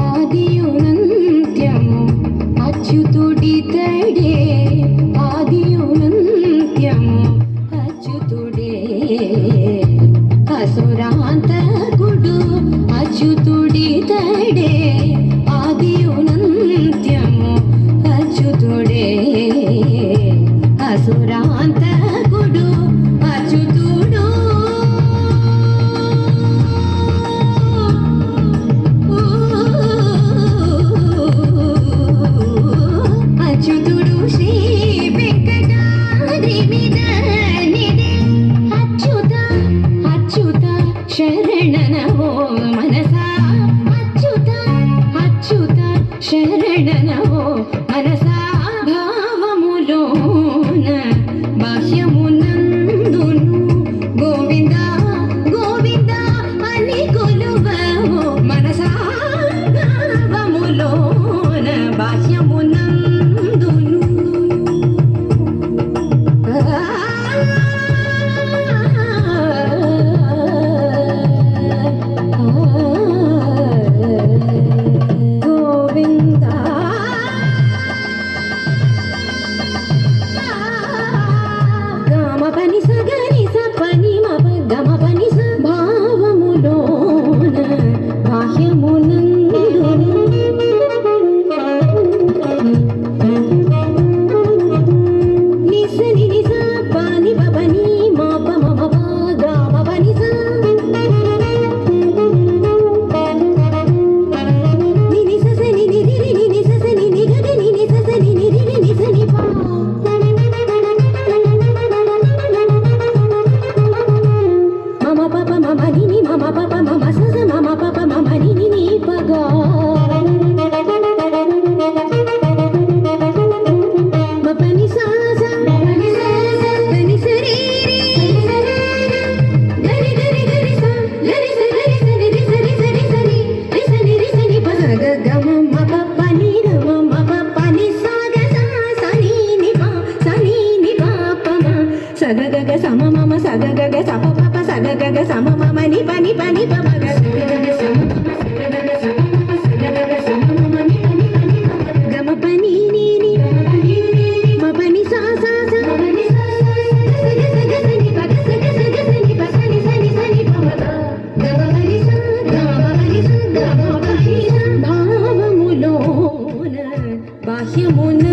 ఆదియునంత్యము అచ్యుతుడితడే ఆదియునంత్యము అచ్యుతుడే అసురాంతకుడు అచ్యుతుడితడే ఆదియునంత్యము అచ్యుతుడే అసురాంతకుడు అచ్యుతుడు అచ్యుతుడు శ్రీ వెంకటాద్రి మీద నిదే అచ్యుత అచ్యుత శరణనవో మనసా అచ్యుత అచ్యుత శరణనవో మనసా భావములోన బాహ్యమునందును గోవింద గోవింద అని కొలువవో మనసా భావములోన బాహ్యమునందును గోవింద గమ పని సగని స పని మప గమ పని స భావములోన బాహ్యమునందును నిసని నిస పాని పని మాప మమ పా గమ పని స నిని ససని నిరి నిని ససని నిగని నిని ససని నిరి నిని సని పా మమ పప మమ నిని మమ పప మమ సస మమ పప మమ నిని ని పగా మపని సాస పని సరి గరి గరి గరి స గరి స గరి స రి సరి సరి సరి రి సని రి సని ప స గ గ మ మ ప ప ని ర మ మ ప ప ని స గ స స ని ని ప స ని ని ప ప మ స గ గ గ స మ మ మ స గ గ గ స ప ప ప స గ గ గ స మ మ మ ని ప ని ప ని ప మ గ స గ గ గ స మ మ మ స గ గ గ స మ మ మ స గ గ గ స మ మ మ ని ప ని ప ని ప గ మ ప ని ని ని మ ప ని స స స మ ప ని స స స గ స గ స ని ప గ స గ స గ స ని ప స ని స ని స ని ప మ గ గ మ ప ని స గ మ ప ని స గ మ ప ని స భావములోన బాహ్యమున